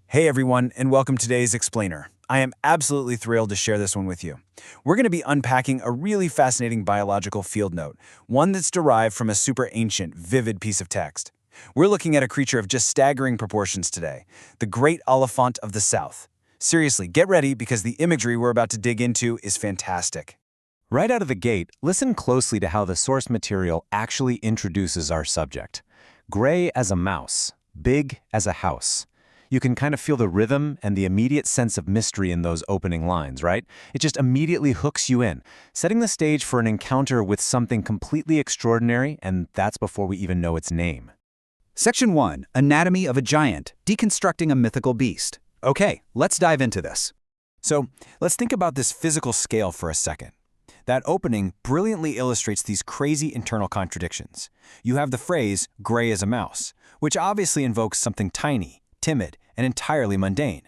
Hey everyone, and welcome to today's Explainer. I am absolutely thrilled to share this one with you. We're going to be unpacking a really fascinating biological field note, one that's derived from a super ancient, vivid piece of text. We're looking at a creature of just staggering proportions today, the great Oliphaunt of the South. Seriously, get ready because the imagery we're about to dig into is fantastic. Right out of the gate, listen closely to how the source material actually introduces our subject. Gray as a mouse, big as a house. You can kind of feel the rhythm and the immediate sense of mystery in those opening lines, right? It just immediately hooks you in, setting the stage for an encounter with something completely extraordinary, and that's before we even know its name. Section 1. Anatomy of a giant, deconstructing a mythical beast. Okay, let's dive into this. So, let's think about this physical scale for a second. That opening brilliantly illustrates these crazy internal contradictions. You have the phrase, gray as a mouse, which obviously invokes something tiny, timid, and entirely mundane.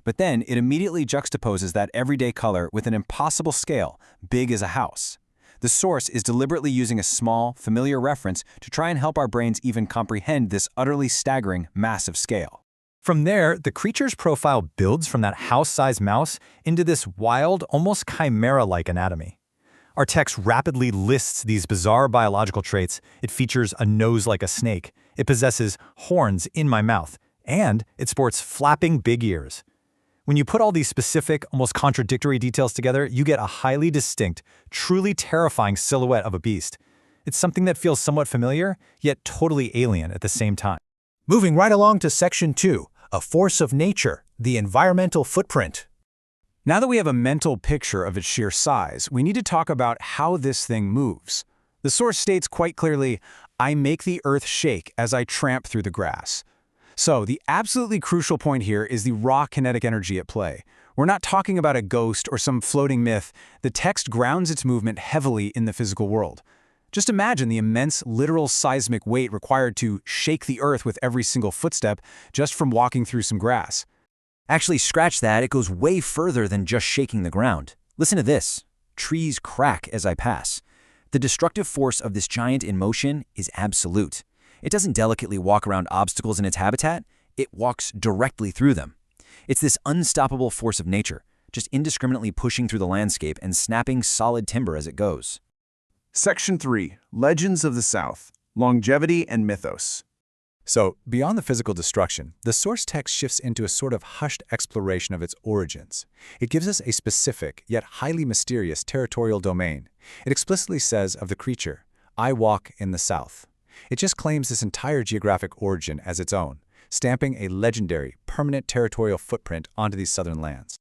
But then it immediately juxtaposes that everyday color with an impossible scale, big as a house. The source is deliberately using a small, familiar reference to try and help our brains even comprehend this utterly staggering, massive scale. From there, the creature's profile builds from that house-sized mouse into this wild, almost chimera-like anatomy. Our text rapidly lists these bizarre biological traits. It features a nose like a snake. It possesses horns in my mouth. And it sports flapping big ears. When you put all these specific, almost contradictory details together, you get a highly distinct, truly terrifying silhouette of a beast. It's something that feels somewhat familiar, yet totally alien at the same time. Moving right along to Section 2, a force of nature, the environmental footprint. Now that we have a mental picture of its sheer size, we need to talk about how this thing moves. The source states quite clearly, "I make the earth shake as I tramp through the grass." So, the absolutely crucial point here is the raw kinetic energy at play. We're not talking about a ghost or some floating myth. The text grounds its movement heavily in the physical world. Just imagine the immense, literal seismic weight required to shake the earth with every single footstep just from walking through some grass. Actually, scratch that, it goes way further than just shaking the ground. Listen to this. Trees crack as I pass. The destructive force of this giant in motion is absolute. It doesn't delicately walk around obstacles in its habitat, it walks directly through them. It's this unstoppable force of nature, just indiscriminately pushing through the landscape and snapping solid timber as it goes. Section 3. Legends of the South. Longevity and Mythos. So, beyond the physical destruction, the source text shifts into a sort of hushed exploration of its origins. It gives us a specific, yet highly mysterious territorial domain. It explicitly says of the creature, "I walk in the South." It just claims this entire geographic origin as its own, stamping a legendary, permanent territorial footprint onto these southern lands.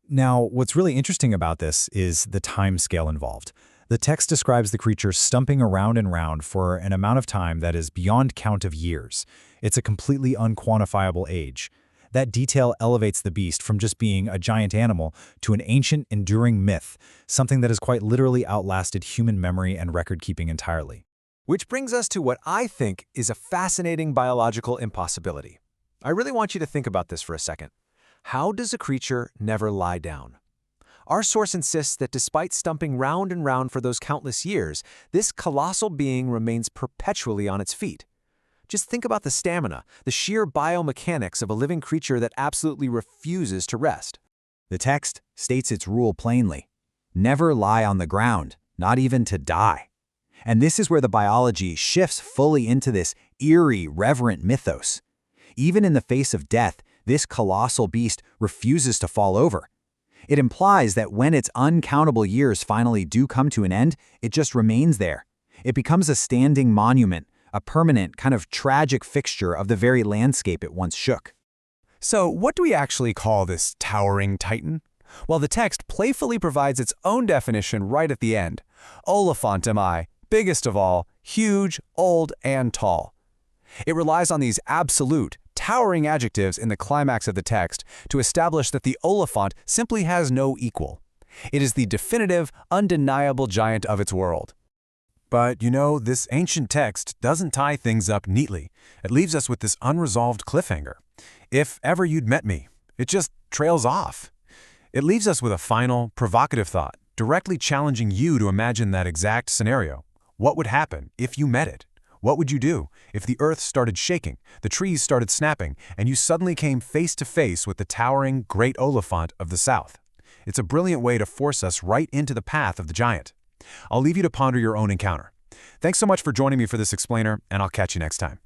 Now, what's really interesting about this is the time scale involved. The text describes the creature stumping around and round for an amount of time that is beyond count of years. It's a completely unquantifiable age. That detail elevates the beast from just being a giant animal to an ancient, enduring myth, something that has quite literally outlasted human memory and record-keeping entirely. Which brings us to what I think is a fascinating biological impossibility. I really want you to think about this for a second. How does a creature never lie down? Our source insists that despite stumping round and round for those countless years, this colossal being remains perpetually on its feet. Just think about the stamina, the sheer biomechanics of a living creature that absolutely refuses to rest. The text states its rule plainly. Never lie on the ground, not even to die. And this is where the biology shifts fully into this eerie, reverent mythos. Even in the face of death, this colossal beast refuses to fall over. It implies that when its uncountable years finally do come to an end, it just remains there. It becomes a standing monument, a permanent, kind of tragic fixture of the very landscape it once shook. So, what do we actually call this towering titan? Well, the text playfully provides its own definition right at the end. Oliphaunt am I, biggest of all, huge, old, and tall. It relies on these absolute, towering adjectives in the climax of the text to establish that the Oliphaunt simply has no equal. It is the definitive, undeniable giant of its world. But, this ancient text doesn't tie things up neatly. It leaves us with this unresolved cliffhanger. If ever you'd met me, it just trails off. It leaves us with a final, provocative thought, directly challenging you to imagine that exact scenario. What would happen if you met it? What would you do if the earth started shaking, the trees started snapping, and you suddenly came face to face with the towering great Oliphaunt of the south? It's a brilliant way to force us right into the path of the giant. I'll leave you to ponder your own encounter. Thanks so much for joining me for this explainer, and I'll catch you next time.